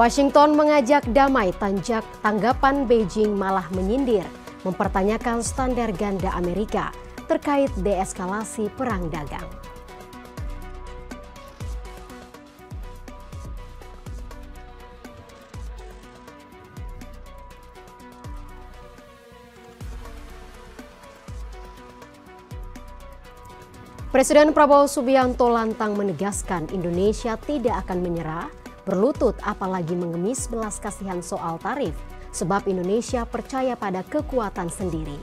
Washington mengajak damai, tanggapan Beijing malah menyindir, mempertanyakan standar ganda Amerika terkait deeskalasi perang dagang. Presiden Prabowo Subianto lantang menegaskan Indonesia tidak akan menyerah, berlutut apalagi mengemis belas kasihan soal tarif, sebab Indonesia percaya pada kekuatan sendiri.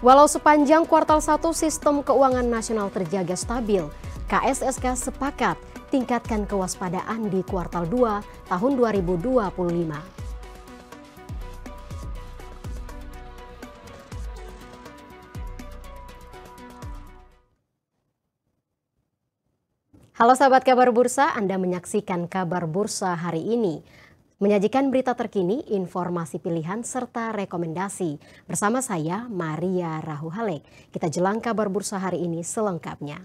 Walau sepanjang kuartal 1 sistem keuangan nasional terjaga stabil, KSSK sepakat tingkatkan kewaspadaan di kuartal 2 tahun 2025. Halo sahabat kabar bursa, Anda menyaksikan kabar bursa hari ini. Menyajikan berita terkini, informasi pilihan, serta rekomendasi. Bersama saya, Maria Rahuhalek. Kita jelang kabar bursa hari ini selengkapnya.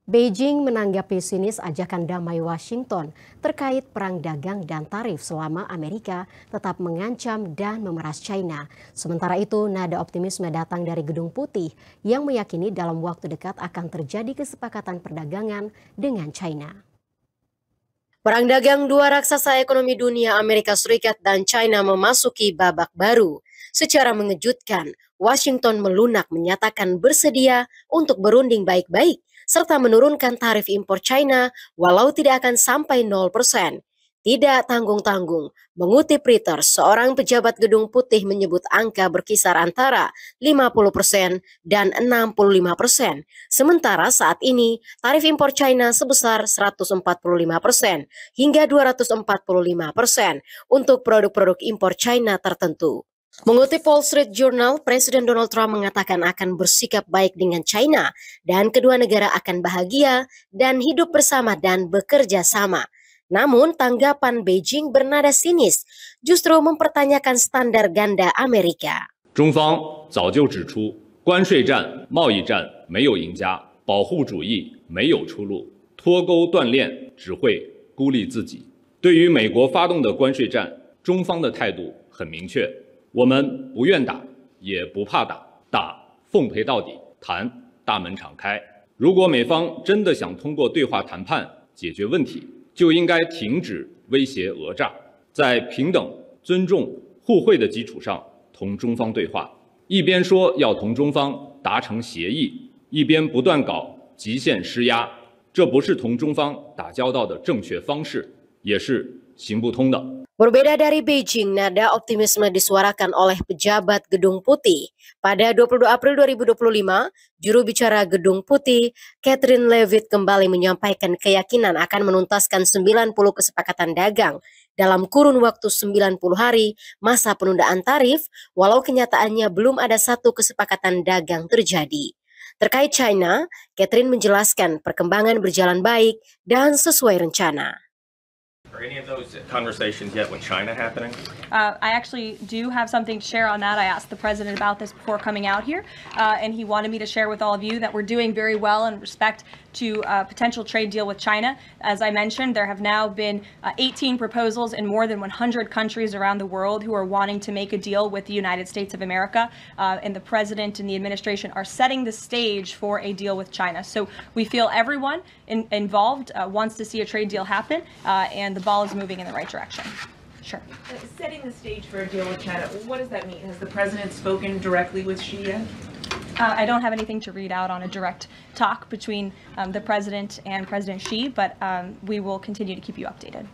Beijing menanggapi sinis ajakan damai Washington terkait perang dagang dan tarif selama Amerika tetap mengancam dan memeras China. Sementara itu, nada optimisme datang dari Gedung Putih yang meyakini dalam waktu dekat akan terjadi kesepakatan perdagangan dengan China. Perang dagang dua raksasa ekonomi dunia Amerika Serikat dan China memasuki babak baru. Secara mengejutkan, Washington melunak menyatakan bersedia untuk berunding baik-baik serta menurunkan tarif impor China walau tidak akan sampai 0%. Tidak tanggung-tanggung, mengutip Reuters, seorang pejabat Gedung Putih menyebut angka berkisar antara 50% dan 65%. Sementara saat ini, tarif impor China sebesar 145% hingga 245% untuk produk-produk impor China tertentu. Mengutip Wall Street Journal, Presiden Donald Trump mengatakan akan bersikap baik dengan China dan kedua negara akan bahagia dan hidup bersama dan bekerja sama. Namun tanggapan Beijing bernada sinis, justru mempertanyakan standar ganda Amerika. 中方早就指出，关税战、贸易战没有赢家，保护主义没有出路，脱钩断链只会孤立自己。对于美国发动的关税战，中方的态度很明确。 我们不愿打，也不怕打，打奉陪到底，谈大门敞开。如果美方真的想通过对话谈判解决问题，就应该停止威胁讹诈，在平等、尊重、互惠的基础上同中方对话。一边说要同中方达成协议，一边不断搞极限施压，这不是同中方打交道的正确方式，也是行不通的。 Berbeda dari Beijing, nada optimisme disuarakan oleh pejabat Gedung Putih. Pada 22 April 2025, juru bicara Gedung Putih, Kathleen Leavitt kembali menyampaikan keyakinan akan menuntaskan 90 kesepakatan dagang dalam kurun waktu 90 hari masa penundaan tarif, walau kenyataannya belum ada satu kesepakatan dagang terjadi. Terkait China, Kathleen menjelaskan perkembangan berjalan baik dan sesuai rencana. Are any of those conversations yet with China happening? I actually do have something to share on that. I asked the president about this before coming out here, and he wanted me to share with all of you that we're doing very well in respect to a potential trade deal with China. As I mentioned, there have now been 18 proposals in more than 100 countries around the world who are wanting to make a deal with the United States of America, and the president and the administration are setting the stage for a deal with China. So we feel everyone involved wants to see a trade deal happen, and the ball is moving in the right direction. Sure. Setting the stage for a deal with China, what does that mean? Has the president spoken directly with Xi yet? I don't have anything to read out on a direct talk between the president and President Xi, but we will continue to keep you updated.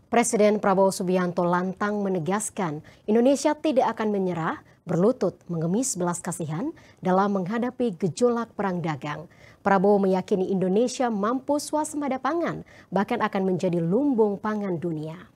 Presiden Prabowo Subianto lantang menegaskan Indonesia tidak akan menyerah, berlutut mengemis belas kasihan dalam menghadapi gejolak perang dagang. Prabowo meyakini Indonesia mampu swasembada pangan, bahkan akan menjadi lumbung pangan dunia.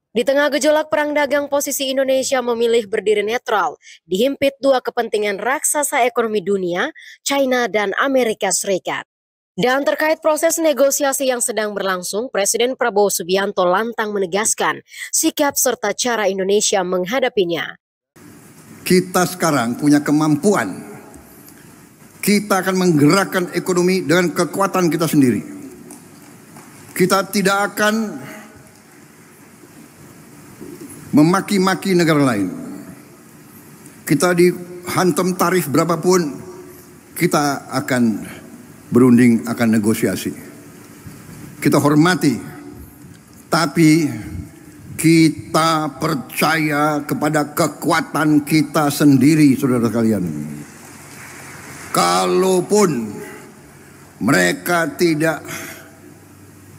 Di tengah gejolak perang dagang, posisi Indonesia memilih berdiri netral, dihimpit dua kepentingan raksasa ekonomi dunia, China dan Amerika Serikat. Dan terkait proses negosiasi yang sedang berlangsung, Presiden Prabowo Subianto lantang menegaskan sikap serta cara Indonesia menghadapinya. Kita sekarang punya kemampuan, kita akan menggerakkan ekonomi dengan kekuatan kita sendiri. Kita tidak akan memaki-maki negara lain. Kita dihantam tarif berapapun, kita akan berunding, akan negosiasi. Kita hormati, tapi kita percaya kepada kekuatan kita sendiri, saudara sekalian. Kalaupun mereka tidak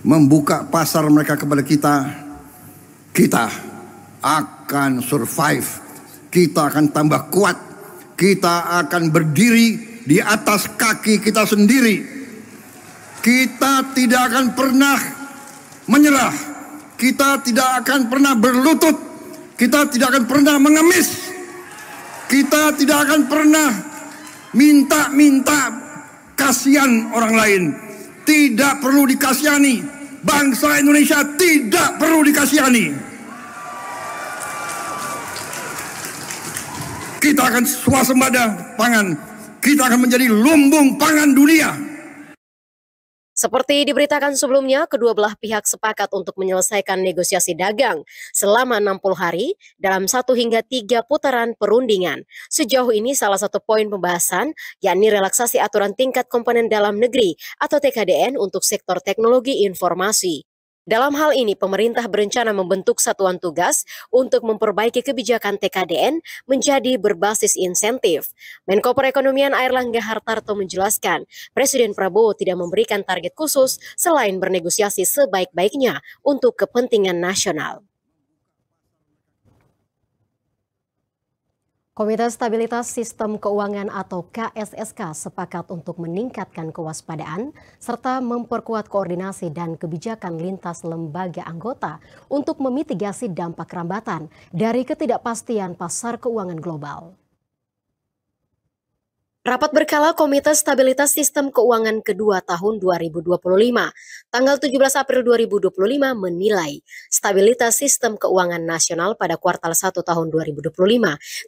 membuka pasar mereka kepada kita, kita akan survive, kita akan tambah kuat, kita akan berdiri di atas kaki kita sendiri. Kita tidak akan pernah menyerah, kita tidak akan pernah berlutut, kita tidak akan pernah mengemis, kita tidak akan pernah minta kasihan orang lain. Tidak perlu dikasihani, bangsa Indonesia tidak perlu dikasihani. Kita akan swasembada pangan, kita akan menjadi lumbung pangan dunia. Seperti diberitakan sebelumnya, kedua belah pihak sepakat untuk menyelesaikan negosiasi dagang selama 60 hari dalam 1 hingga 3 putaran perundingan. Sejauh ini salah satu poin pembahasan yakni relaksasi aturan tingkat komponen dalam negeri atau TKDN untuk sektor teknologi informasi. Dalam hal ini, pemerintah berencana membentuk satuan tugas untuk memperbaiki kebijakan TKDN menjadi berbasis insentif. Menko Perekonomian Airlangga Hartarto menjelaskan, Presiden Prabowo tidak memberikan target khusus selain bernegosiasi sebaik-baiknya untuk kepentingan nasional. Komite Stabilitas Sistem Keuangan atau KSSK sepakat untuk meningkatkan kewaspadaan serta memperkuat koordinasi dan kebijakan lintas lembaga anggota untuk memitigasi dampak rambatan dari ketidakpastian pasar keuangan global. Rapat berkala Komite Stabilitas Sistem Keuangan kedua tahun 2025, tanggal 17 April 2025 menilai stabilitas sistem keuangan nasional pada kuartal 1 tahun 2025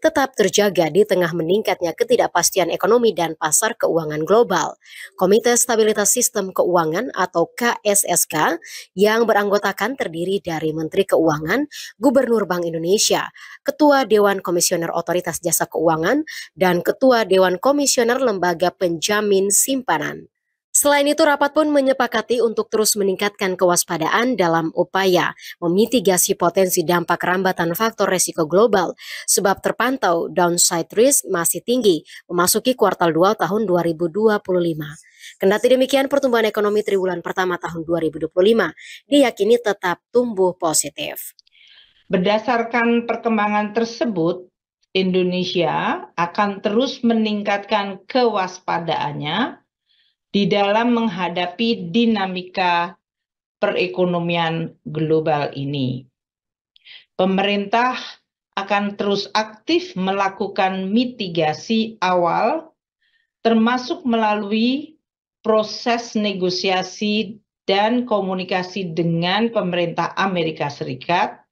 tetap terjaga di tengah meningkatnya ketidakpastian ekonomi dan pasar keuangan global. Komite Stabilitas Sistem Keuangan atau KSSK yang beranggotakan terdiri dari Menteri Keuangan, Gubernur Bank Indonesia, Ketua Dewan Komisioner Otoritas Jasa Keuangan, dan Ketua Dewan Komisioner Lembaga Penjamin Simpanan. Selain itu, rapat pun menyepakati untuk terus meningkatkan kewaspadaan dalam upaya memitigasi potensi dampak rambatan faktor resiko global, sebab terpantau downside risk masih tinggi memasuki kuartal 2 tahun 2025. Kendati demikian, pertumbuhan ekonomi triwulan pertama tahun 2025 diyakini tetap tumbuh positif. Berdasarkan perkembangan tersebut, Indonesia akan terus meningkatkan kewaspadaannya di dalam menghadapi dinamika perekonomian global ini. Pemerintah akan terus aktif melakukan mitigasi awal, termasuk melalui proses negosiasi dan komunikasi dengan pemerintah Amerika Serikat,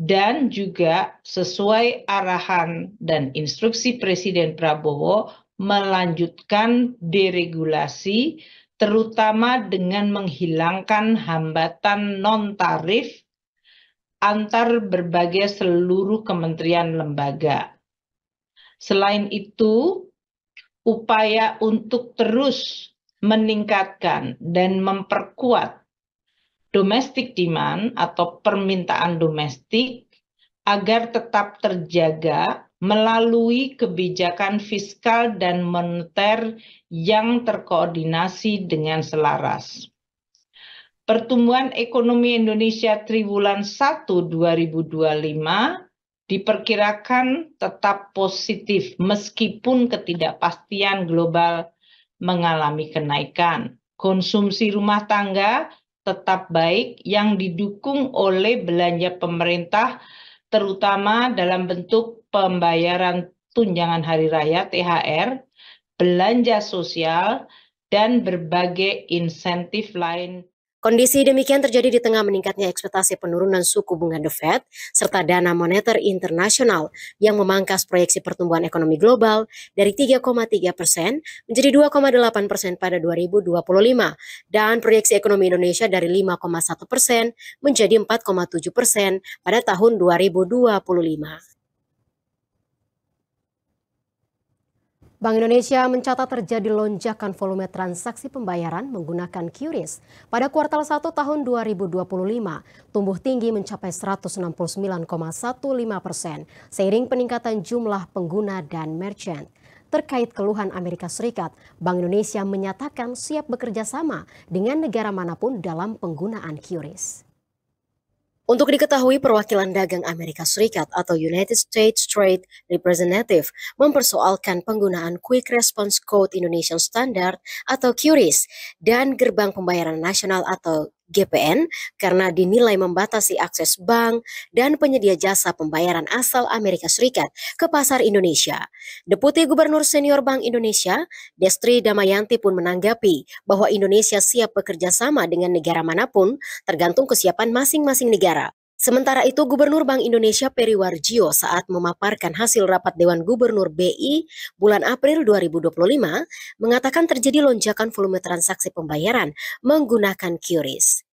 dan juga sesuai arahan dan instruksi Presiden Prabowo melanjutkan deregulasi, terutama dengan menghilangkan hambatan non-tarif antar berbagai seluruh kementerian lembaga. Selain itu, upaya untuk terus meningkatkan dan memperkuat domestic demand atau permintaan domestik agar tetap terjaga melalui kebijakan fiskal dan moneter yang terkoordinasi dengan selaras. Pertumbuhan ekonomi Indonesia triwulan 1 2025 diperkirakan tetap positif meskipun ketidakpastian global mengalami kenaikan. Konsumsi rumah tangga tetap baik yang didukung oleh belanja pemerintah, terutama dalam bentuk pembayaran tunjangan hari raya (THR), belanja sosial, dan berbagai insentif lain. Kondisi demikian terjadi di tengah meningkatnya ekspektasi penurunan suku bunga The Fed serta Dana Moneter Internasional yang memangkas proyeksi pertumbuhan ekonomi global dari 3,3% menjadi 2,8% pada 2025 dan proyeksi ekonomi Indonesia dari 5,1% menjadi 4,7% pada tahun 2025. Bank Indonesia mencatat terjadi lonjakan volume transaksi pembayaran menggunakan QRIS. Pada kuartal 1 tahun 2025, tumbuh tinggi mencapai 169,15%, seiring peningkatan jumlah pengguna dan merchant. Terkait keluhan Amerika Serikat, Bank Indonesia menyatakan siap bekerja sama dengan negara manapun dalam penggunaan QRIS. Untuk diketahui, perwakilan dagang Amerika Serikat atau United States Trade Representative mempersoalkan penggunaan Quick Response Code Indonesian Standard atau QRIS dan Gerbang Pembayaran Nasional atau GPN karena dinilai membatasi akses bank dan penyedia jasa pembayaran asal Amerika Serikat ke pasar Indonesia. Deputi Gubernur Senior Bank Indonesia, Destri Damayanti pun menanggapi bahwa Indonesia siap bekerja sama dengan negara manapun tergantung kesiapan masing-masing negara. Sementara itu, Gubernur Bank Indonesia Peri Warjio saat memaparkan hasil rapat Dewan Gubernur BI bulan April 2025 mengatakan terjadi lonjakan volume transaksi pembayaran menggunakan QRIS.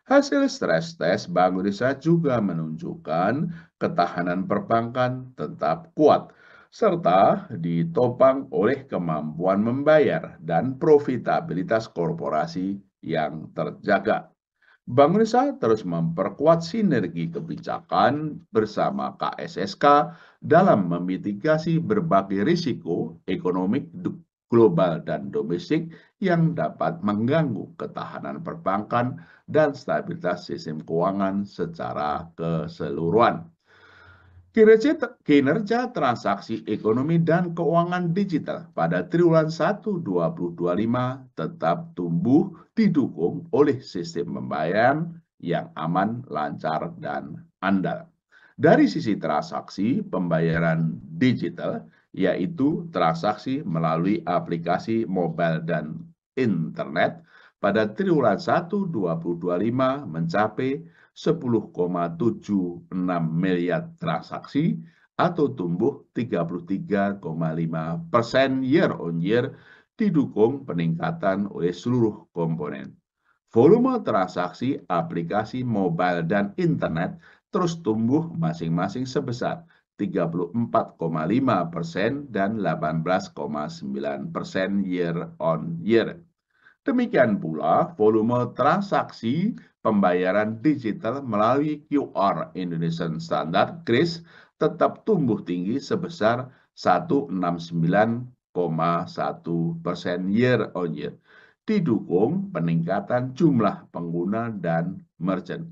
Hasil stres tes Bank Indonesia juga menunjukkan ketahanan perbankan tetap kuat, serta ditopang oleh kemampuan membayar dan profitabilitas korporasi yang terjaga. Bank Indonesia terus memperkuat sinergi kebijakan bersama KSSK dalam memitigasi berbagai risiko ekonomi global dan domestik yang dapat mengganggu ketahanan perbankan dan stabilitas sistem keuangan secara keseluruhan. Kinerja transaksi ekonomi dan keuangan digital pada triwulan 1 2025 tetap tumbuh didukung oleh sistem pembayaran yang aman, lancar, dan andal. Dari sisi transaksi pembayaran digital, yaitu transaksi melalui aplikasi mobile dan internet, pada triwulan 1 2025 mencapai 10,76 miliar transaksi atau tumbuh 33,5% year on year didukung peningkatan oleh seluruh komponen. Volume transaksi aplikasi mobile dan internet terus tumbuh masing-masing sebesar 34,5% dan 18,9% year on year. Demikian pula volume transaksi pembayaran digital melalui QR Indonesian Standard (QRIS) tetap tumbuh tinggi sebesar 169,1% year on year, didukung peningkatan jumlah pengguna dan merchant.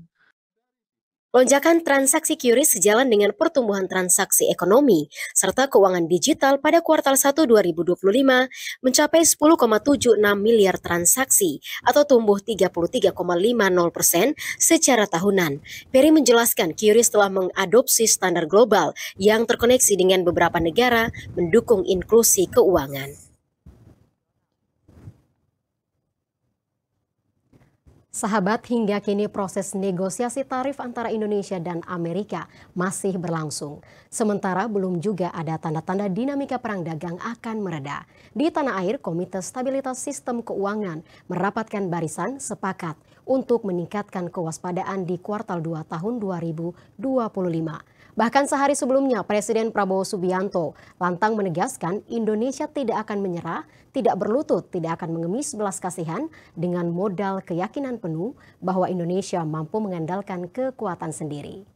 Lonjakan transaksi QRIS sejalan dengan pertumbuhan transaksi ekonomi serta keuangan digital pada kuartal 1 2025 mencapai 10,76 miliar transaksi atau tumbuh 33,50% secara tahunan. Peri menjelaskan QRIS telah mengadopsi standar global yang terkoneksi dengan beberapa negara mendukung inklusi keuangan. Sahabat, hingga kini proses negosiasi tarif antara Indonesia dan Amerika masih berlangsung. Sementara belum juga ada tanda-tanda dinamika perang dagang akan mereda. Di tanah air, Komite Stabilitas Sistem Keuangan merapatkan barisan sepakat untuk meningkatkan kewaspadaan di kuartal 2 tahun 2025. Bahkan sehari sebelumnya, Presiden Prabowo Subianto lantang menegaskan Indonesia tidak akan menyerah, tidak berlutut, tidak akan mengemis belas kasihan dengan modal keyakinan penuh bahwa Indonesia mampu mengandalkan kekuatan sendiri.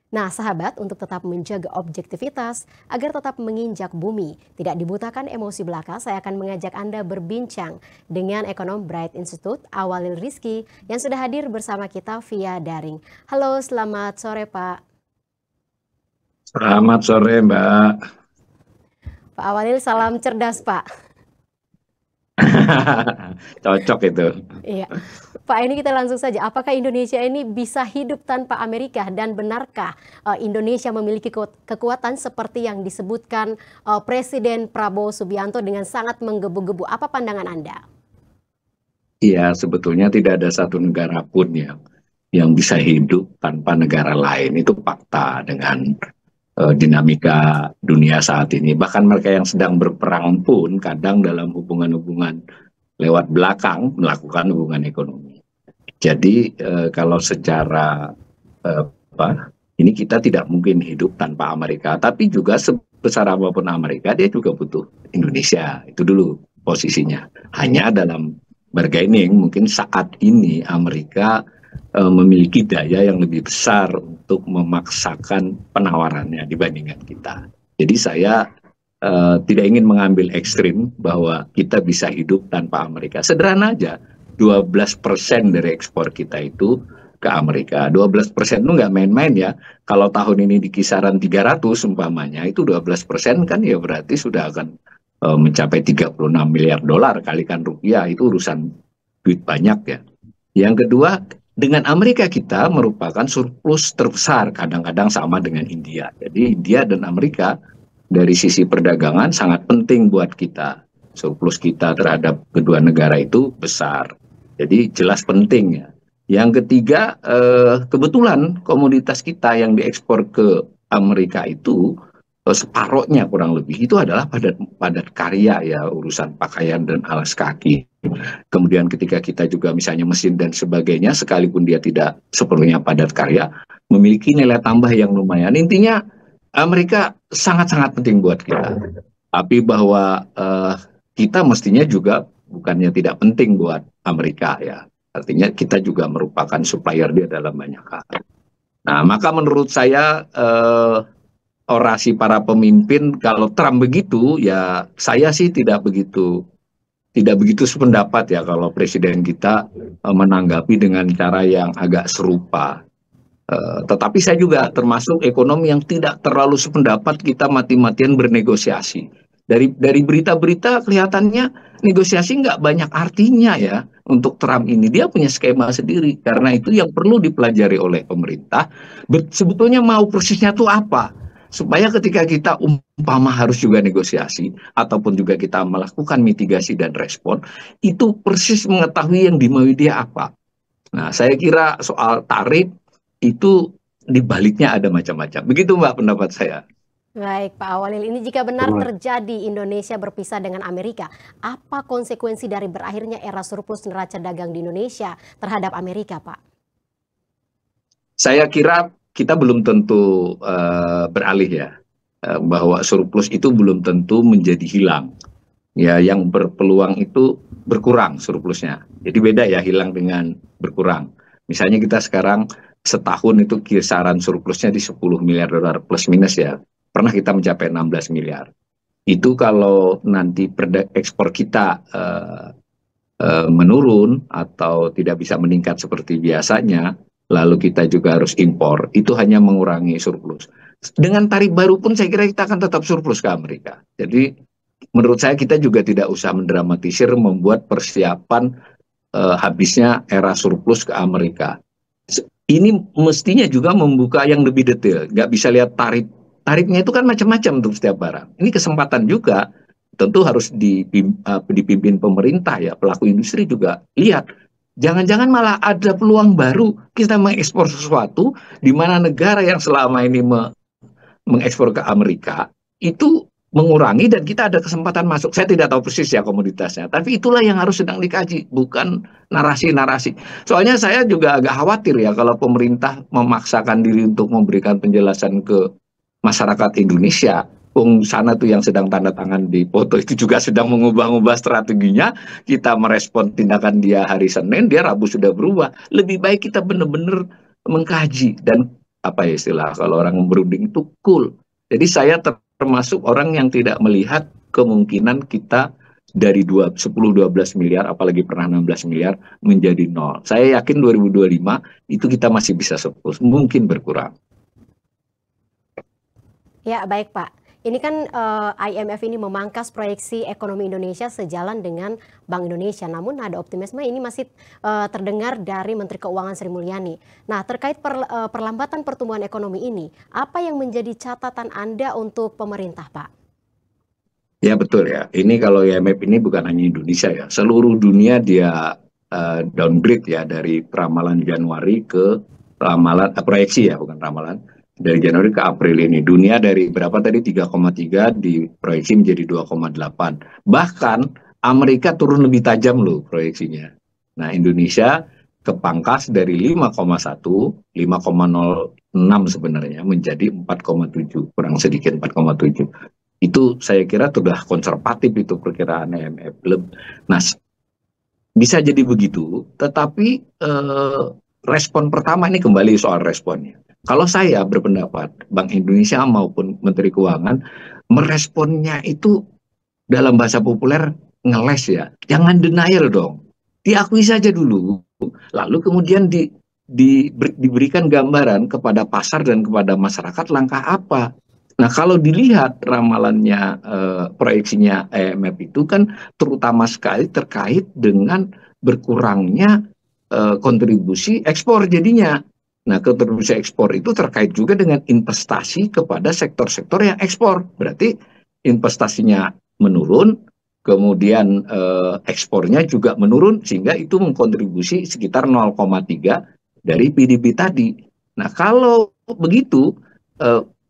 Nah sahabat, untuk tetap menjaga objektivitas agar tetap menginjak bumi, tidak dibutakan emosi belaka, saya akan mengajak Anda berbincang dengan ekonom Bright Institute Awalil Rizky yang sudah hadir bersama kita via daring. Halo, selamat sore Pak. Selamat sore Mbak. Pak Awalil, salam cerdas Pak. Cocok itu. Iya. Pak, ini kita langsung saja. Apakah Indonesia ini bisa hidup tanpa Amerika dan benarkah Indonesia memiliki kekuatan seperti yang disebutkan Presiden Prabowo Subianto dengan sangat menggebu-gebu? Apa pandangan Anda? Iya, sebetulnya tidak ada satu negara pun yang bisa hidup tanpa negara lain. Itu fakta dengan dinamika dunia saat ini. Bahkan mereka yang sedang berperang pun kadang dalam hubungan-hubungan lewat belakang melakukan hubungan ekonomi. Jadi kalau secara ini kita tidak mungkin hidup tanpa Amerika, tapi juga sebesar apapun Amerika dia juga butuh Indonesia. Itu dulu posisinya. Hanya dalam bargaining mungkin saat ini Amerika memiliki daya yang lebih besar untuk memaksakan penawarannya dibandingkan kita. Jadi saya tidak ingin mengambil ekstrim bahwa kita bisa hidup tanpa Amerika. Sederhana aja. 12% dari ekspor kita itu ke Amerika. 12% itu nggak main-main ya. Kalau tahun ini di kisaran 300 umpamanya, itu 12% kan ya berarti sudah akan mencapai 36 miliar dolar, kalikan rupiah, itu urusan duit banyak ya. Yang kedua, dengan Amerika kita merupakan surplus terbesar, kadang-kadang sama dengan India. Jadi India dan Amerika dari sisi perdagangan sangat penting buat kita. Surplus kita terhadap kedua negara itu besar. Jadi jelas penting ya. Yang ketiga, kebetulan komoditas kita yang diekspor ke Amerika itu separohnya kurang lebih itu adalah padat karya ya, urusan pakaian dan alas kaki. Kemudian ketika kita juga misalnya mesin dan sebagainya, sekalipun dia tidak sepenuhnya padat karya, memiliki nilai tambah yang lumayan. Intinya Amerika sangat-sangat penting buat kita. Tapi bahwa kita mestinya juga bukannya tidak penting buat Amerika ya. Artinya kita juga merupakan supplier dia dalam banyak hal. Nah, maka menurut saya orasi para pemimpin kalau Trump begitu ya, saya sih tidak begitu sependapat ya kalau presiden kita menanggapi dengan cara yang agak serupa. Tetapi saya juga termasuk ekonom yang tidak terlalu sependapat kita mati-matian bernegosiasi. Dari berita-berita kelihatannya negosiasi nggak banyak artinya ya untuk Trump ini. Dia punya skema sendiri. Karena itu yang perlu dipelajari oleh pemerintah. Sebetulnya mau persisnya itu apa? Supaya ketika kita umpama harus juga negosiasi ataupun juga kita melakukan mitigasi dan respon, itu persis mengetahui yang dimaui dia apa. Nah, saya kira soal tarif itu dibaliknya ada macam-macam. Begitu Mbak pendapat saya. Baik Pak Awalil, ini jika benar terjadi Indonesia berpisah dengan Amerika, apa konsekuensi dari berakhirnya era surplus neraca dagang di Indonesia terhadap Amerika, Pak? Saya kira kita belum tentu beralih ya, bahwa surplus itu belum tentu menjadi hilang. Ya, yang berpeluang itu berkurang surplusnya. Jadi beda ya hilang dengan berkurang. Misalnya kita sekarang setahun itu kisaran surplusnya di 10 miliar dolar plus minus ya. Pernah kita mencapai 16 miliar. Itu kalau nanti ekspor kita menurun atau tidak bisa meningkat seperti biasanya, lalu kita juga harus impor, itu hanya mengurangi surplus. Dengan tarif baru pun saya kira kita akan tetap surplus ke Amerika. Jadi menurut saya kita juga tidak usah mendramatisir membuat persiapan habisnya era surplus ke Amerika. Ini mestinya juga membuka yang lebih detail. Nggak bisa lihat tarifnya itu kan macam-macam untuk setiap barang. Ini kesempatan juga, tentu harus dipimpin pemerintah ya, pelaku industri juga lihat. Jangan-jangan malah ada peluang baru kita mengekspor sesuatu di mana negara yang selama ini mengekspor ke Amerika itu mengurangi dan kita ada kesempatan masuk. Saya tidak tahu persis ya komoditasnya, tapi itulah yang harus sedang dikaji, bukan narasi-narasi. Soalnya saya juga agak khawatir ya kalau pemerintah memaksakan diri untuk memberikan penjelasan ke masyarakat Indonesia. Sana tuh yang sedang tanda tangan di foto itu juga sedang mengubah-ubah strateginya. Kita merespon tindakan dia hari Senin, dia Rabu sudah berubah. Lebih baik kita benar-benar mengkaji dan apa ya istilah kalau orang berunding itu cool. Jadi saya termasuk orang yang tidak melihat kemungkinan kita dari 10-12 miliar, apalagi pernah 16 miliar menjadi nol. Saya yakin 2025 itu kita masih bisa surplus, mungkin berkurang. Ya baik Pak. Ini kan IMF ini memangkas proyeksi ekonomi Indonesia sejalan dengan Bank Indonesia. Namun nada optimisme ini masih terdengar dari Menteri Keuangan Sri Mulyani. Nah, terkait perlambatan pertumbuhan ekonomi ini, apa yang menjadi catatan Anda untuk pemerintah, Pak? Ya betul ya. Ini kalau IMF ini bukan hanya Indonesia ya. Seluruh dunia dia downgrade ya dari ramalan Januari ke ramalan proyeksi ya, bukan ramalan. Dari Januari ke April ini dunia dari berapa tadi 3,3 diproyeksi menjadi 2,8. Bahkan Amerika turun lebih tajam loh proyeksinya. Nah, Indonesia kepangkas dari 5,1, 5,06 sebenarnya menjadi 4,7, kurang sedikit 4,7. Itu saya kira sudah konservatif itu perkiraan IMF. Nah, bisa jadi begitu, tetapi respon pertama ini kembali soal responnya. Kalau saya berpendapat Bank Indonesia maupun Menteri Keuangan meresponnya itu dalam bahasa populer ngeles ya. Jangan denial dong. Diakui saja dulu. Lalu kemudian diberikan gambaran kepada pasar dan kepada masyarakat langkah apa. Nah, kalau dilihat ramalannya proyeksinya IMF itu kan terutama sekali terkait dengan berkurangnya kontribusi ekspor jadinya. Nah, kontribusi ekspor itu terkait juga dengan investasi kepada sektor-sektor yang ekspor. Berarti investasinya menurun, kemudian ekspornya juga menurun, sehingga itu mengkontribusi sekitar 0,3 dari PDB tadi. Nah, kalau begitu,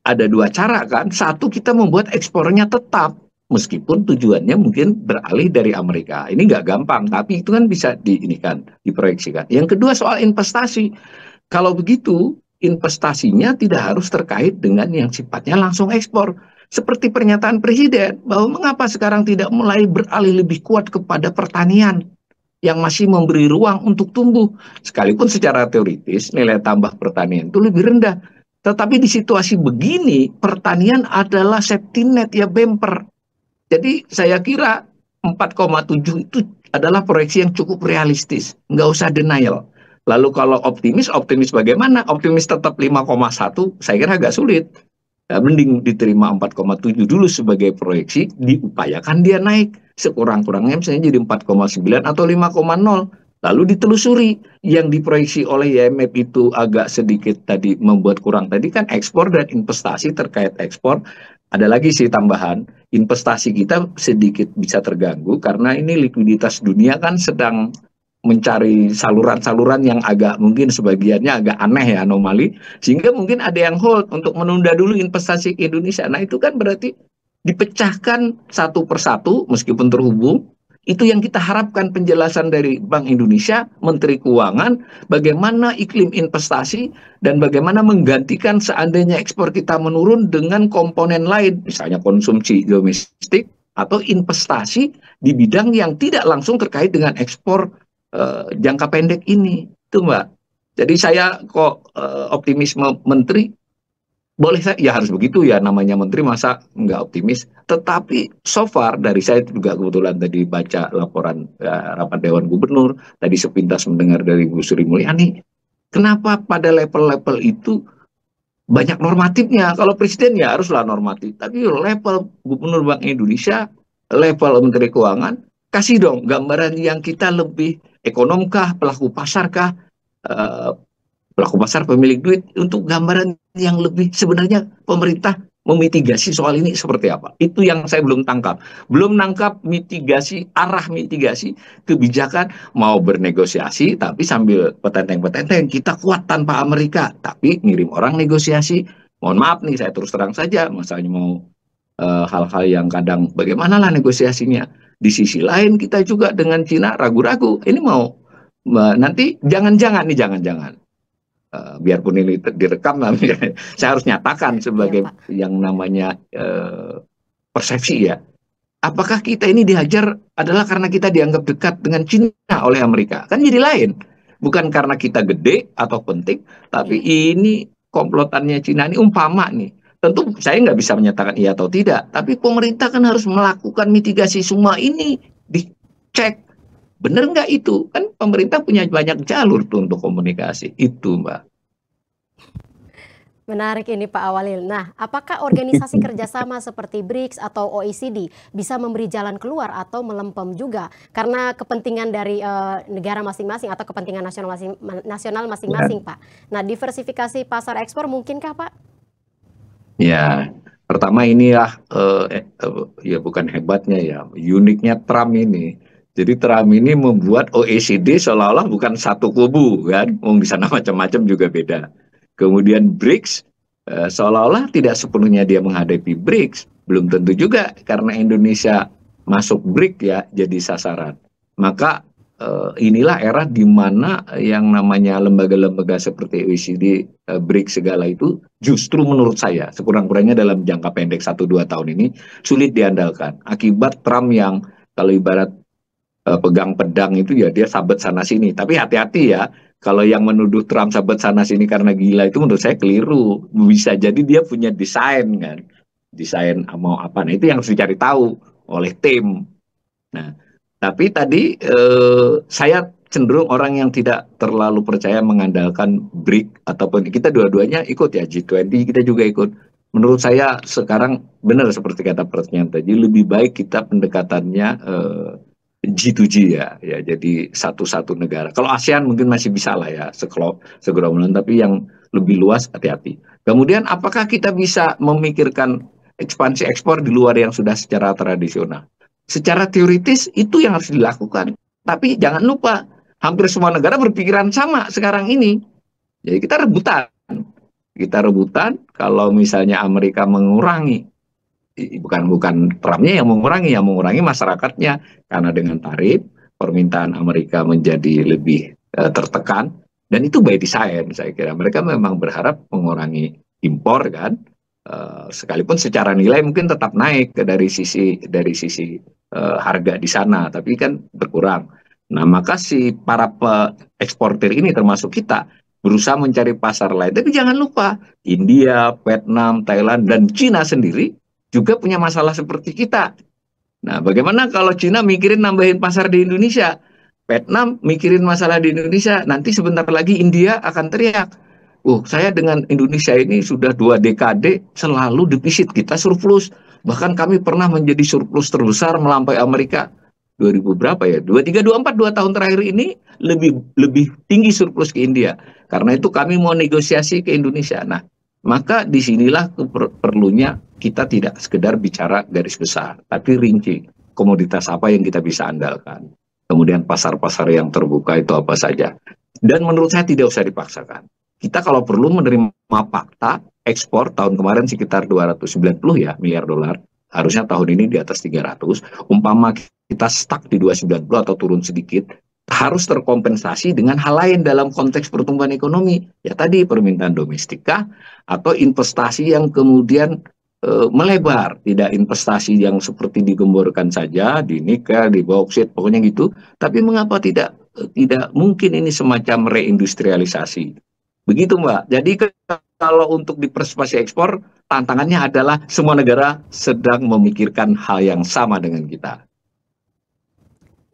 ada dua cara kan. Satu, kita membuat ekspornya tetap, meskipun tujuannya mungkin beralih dari Amerika. Ini nggak gampang, tapi itu kan bisa diproyeksikan. Yang kedua, soal investasi. Kalau begitu, investasinya tidak harus terkait dengan yang sifatnya langsung ekspor. Seperti pernyataan Presiden, bahwa mengapa sekarang tidak mulai beralih lebih kuat kepada pertanian yang masih memberi ruang untuk tumbuh. Sekalipun secara teoritis, nilai tambah pertanian itu lebih rendah. Tetapi di situasi begini, pertanian adalah safety net, ya bumper. Jadi saya kira 4,7 itu adalah proyeksi yang cukup realistis. Nggak usah denial. Lalu kalau optimis bagaimana? Optimis tetap 5,1, saya kira agak sulit. Ya, mending diterima 4,7 dulu sebagai proyeksi, diupayakan dia naik. Sekurang-kurangnya misalnya jadi 4,9 atau 5,0. Lalu ditelusuri yang diproyeksi oleh IMF itu agak sedikit tadi membuat kurang. Tadi kan ekspor dan investasi terkait ekspor. Ada lagi sih tambahan, investasi kita sedikit bisa terganggu karena ini likuiditas dunia kan sedang mencari saluran-saluran yang agak mungkin sebagiannya agak aneh ya, anomali, sehingga mungkin ada yang hold untuk menunda dulu investasi ke Indonesia. Nah, itu kan berarti dipecahkan satu persatu meskipun terhubung. Itu yang kita harapkan penjelasan dari Bank Indonesia, Menteri Keuangan, bagaimana iklim investasi dan bagaimana menggantikan seandainya ekspor kita menurun dengan komponen lain, misalnya konsumsi domestik atau investasi di bidang yang tidak langsung terkait dengan ekspor jangka pendek ini, itu Mbak. Jadi saya kok optimisme Menteri, boleh saya, ya harus begitu ya, namanya Menteri masa nggak optimis. Tetapi so far dari saya juga kebetulan tadi baca laporan rapat Dewan Gubernur, tadi sepintas mendengar dari Bu Sri Mulyani, kenapa pada level-level itu banyak normatifnya? Kalau Presiden ya haruslah normatif, tapi level Gubernur Bank Indonesia, level Menteri Keuangan, kasih dong gambaran yang kita lebih ekonomkah, pelaku pasarkah, pelaku pasar pemilik duit, untuk gambaran yang lebih sebenarnya pemerintah memitigasi soal ini seperti apa. Itu yang saya belum tangkap. Belum nangkap mitigasi, arah mitigasi kebijakan, mau bernegosiasi tapi sambil petenteng-petenteng, kita kuat tanpa Amerika, tapi ngirim orang negosiasi. Mohon maaf nih, saya terus terang saja, misalnya mau hal-hal yang kadang bagaimana lah negosiasinya. Di sisi lain kita juga dengan Cina ragu-ragu. Ini mau nanti jangan-jangan nih, jangan-jangan. Biarpun ini direkam, saya harus nyatakan sebagai yang namanya persepsi ya. Apakah kita ini dihajar adalah karena kita dianggap dekat dengan Cina oleh Amerika? Kan jadi lain. Bukan karena kita gede atau penting, tapi ini komplotannya Cina ini umpama nih. Tentu saya nggak bisa menyatakan iya atau tidak, tapi pemerintah kan harus melakukan mitigasi semua ini, dicek. Bener nggak itu? Kan pemerintah punya banyak jalur tuh untuk komunikasi. Itu, Mbak. Menarik ini Pak Awalil. Nah, apakah organisasi kerjasama seperti BRICS atau OECD bisa memberi jalan keluar atau melempem juga karena kepentingan dari negara masing-masing atau kepentingan nasional masing-masing, Pak? Nah, diversifikasi pasar ekspor mungkinkah, Pak? Ya, pertama inilah ya bukan hebatnya ya, uniknya Trump ini. Jadi Trump ini membuat OECD seolah-olah bukan satu kubu kan, di sana macam-macam juga beda. Kemudian BRICS seolah-olah tidak sepenuhnya dia menghadapi BRICS, belum tentu juga karena Indonesia masuk BRICS ya jadi sasaran. Maka inilah era di mana yang namanya lembaga-lembaga seperti OECD, BRICS segala itu justru menurut saya sekurang-kurangnya dalam jangka pendek 1-2 tahun ini sulit diandalkan. Akibat Trump yang kalau ibarat pegang pedang itu ya dia sabet sana sini. Tapi hati-hati ya, kalau yang menuduh Trump sabet sana sini karena gila itu menurut saya keliru. Bisa jadi dia punya desain kan, desain mau apa. Nah itu yang harus dicari tahu oleh tim. Nah tapi tadi saya cenderung orang yang tidak terlalu percaya mengandalkan BRICS ataupun kita dua-duanya ikut ya, G20 kita juga ikut. Menurut saya sekarang benar seperti kata pertanyaan tadi, lebih baik kita pendekatannya G2G ya, jadi satu-satu negara. Kalau ASEAN mungkin masih bisa lah ya, segerombolan, tapi yang lebih luas hati-hati. Kemudian apakah kita bisa memikirkan ekspansi ekspor di luar yang sudah secara tradisional? Secara teoritis itu yang harus dilakukan. Tapi jangan lupa, hampir semua negara berpikiran sama sekarang ini. Jadi kita rebutan. Kita rebutan kalau misalnya Amerika mengurangi, bukan Trumpnya yang mengurangi masyarakatnya karena dengan tarif permintaan Amerika menjadi lebih tertekan dan itu by design. Saya kira mereka memang berharap mengurangi impor kan, sekalipun secara nilai mungkin tetap naik dari sisi harga di sana tapi kan berkurang. Nah maka si para eksportir ini termasuk kita berusaha mencari pasar lain, tapi jangan lupa India, Vietnam, Thailand dan Cina sendiri juga punya masalah seperti kita. Nah, bagaimana kalau Cina mikirin nambahin pasar di Indonesia? Vietnam mikirin masalah di Indonesia, nanti sebentar lagi India akan teriak. Saya dengan Indonesia ini sudah 2 dekade selalu defisit, kita surplus. Bahkan kami pernah menjadi surplus terbesar melampaui Amerika. 2000 berapa ya? 23, 24, 2 tahun terakhir ini lebih tinggi surplus ke India. Karena itu kami mau negosiasi ke Indonesia. Nah, maka disinilah perlunya kita tidak sekedar bicara garis besar, tapi rinci komoditas apa yang kita bisa andalkan. Kemudian pasar-pasar yang terbuka itu apa saja. Dan menurut saya tidak usah dipaksakan. Kita kalau perlu menerima fakta ekspor tahun kemarin sekitar 290 ya miliar dolar. Harusnya tahun ini di atas 300. Umpama kita stuck di 290 atau turun sedikit, harus terkompensasi dengan hal lain dalam konteks pertumbuhan ekonomi. Ya tadi permintaan domestik kah? Atau investasi yang kemudian melebar. Tidak investasi yang seperti digemborkan saja, di nikel, di bauksit, pokoknya gitu. Tapi mengapa tidak mungkin ini semacam reindustrialisasi? Begitu Mbak. Jadi kalau untuk diversifikasi ekspor, tantangannya adalah semua negara sedang memikirkan hal yang sama dengan kita.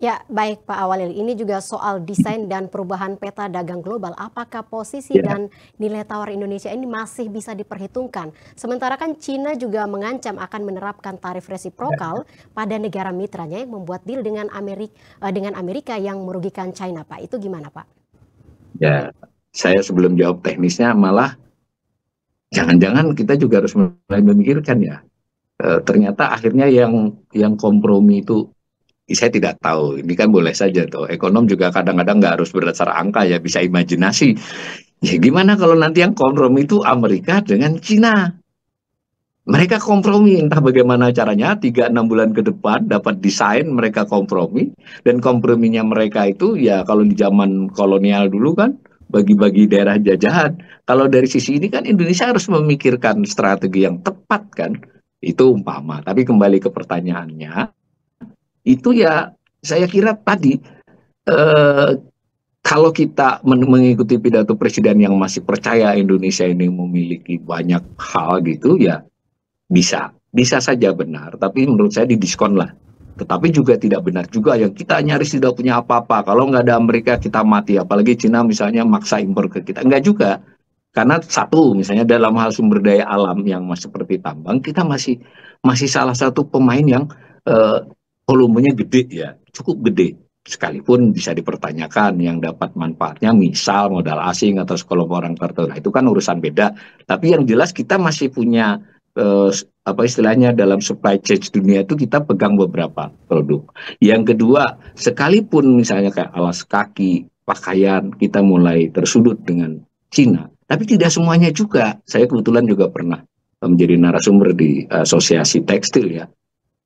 Ya, baik Pak Awalil. Ini juga soal desain dan perubahan peta dagang global. Apakah posisi dan nilai tawar Indonesia ini masih bisa diperhitungkan? Sementara kan Cina juga mengancam akan menerapkan tarif resiprokal pada negara mitranya yang membuat deal dengan Amerika yang merugikan China, Pak. Itu gimana, Pak? Ya, saya sebelum jawab teknisnya malah jangan-jangan kita juga harus mulai memikirkan ya. Ternyata akhirnya yang kompromi itu saya tidak tahu, ini kan boleh saja tuh. Ekonom juga kadang-kadang nggak harus berdasar angka ya, bisa imajinasi. Ya gimana kalau nanti yang kompromi itu Amerika dengan Cina? Mereka kompromi, entah bagaimana caranya, 3-6 bulan ke depan dapat desain mereka kompromi. Dan komprominya mereka itu ya kalau di zaman kolonial dulu kan, bagi-bagi daerah jajahan. Kalau dari sisi ini kan Indonesia harus memikirkan strategi yang tepat kan. Itu umpama, tapi kembali ke pertanyaannya. Itu ya saya kira tadi kalau kita mengikuti pidato presiden yang masih percaya Indonesia ini memiliki banyak hal gitu ya bisa saja benar, tapi menurut saya didiskon lah. Tetapi juga tidak benar juga yang kita nyaris tidak punya apa-apa, kalau nggak ada Amerika kita mati, apalagi Cina misalnya maksa impor ke kita, enggak juga. Karena satu, misalnya dalam hal sumber daya alam yang seperti tambang, kita masih salah satu pemain yang volumenya gede ya, cukup gede. Sekalipun bisa dipertanyakan yang dapat manfaatnya misal modal asing atau sekelompok orang tertentu, nah, itu kan urusan beda. Tapi yang jelas kita masih punya apa istilahnya dalam supply chain dunia itu kita pegang beberapa produk. Yang kedua, sekalipun misalnya kayak alas kaki, pakaian kita mulai tersudut dengan Cina, tapi tidak semuanya juga. Saya kebetulan juga pernah menjadi narasumber di asosiasi tekstil ya.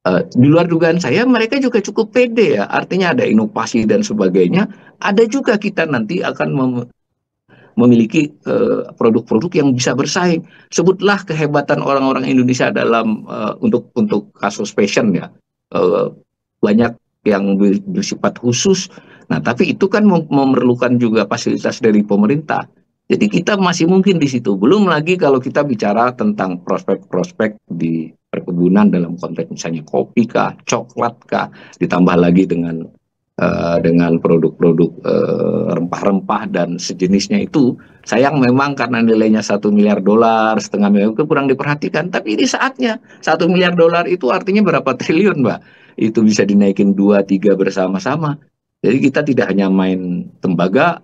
Di luar dugaan saya, mereka juga cukup pede ya. Artinya ada inovasi dan sebagainya. Ada juga kita nanti akan memiliki produk-produk yang bisa bersaing. Sebutlah kehebatan orang-orang Indonesia dalam untuk kasus fashion ya. Banyak yang bersifat khusus. Nah, tapi itu kan memerlukan juga fasilitas dari pemerintah. Jadi kita masih mungkin di situ. Belum lagi kalau kita bicara tentang prospek-prospek di perkebunan dalam konteks misalnya kopi kah, coklat kah, ditambah lagi dengan produk-produk rempah-rempah dan sejenisnya itu. Sayang memang karena nilainya $1 miliar, setengah miliar itu kurang diperhatikan. Tapi ini saatnya. $1 miliar itu artinya berapa triliun, Mbak? Itu bisa dinaikin 2-3 bersama-sama. Jadi kita tidak hanya main tembaga,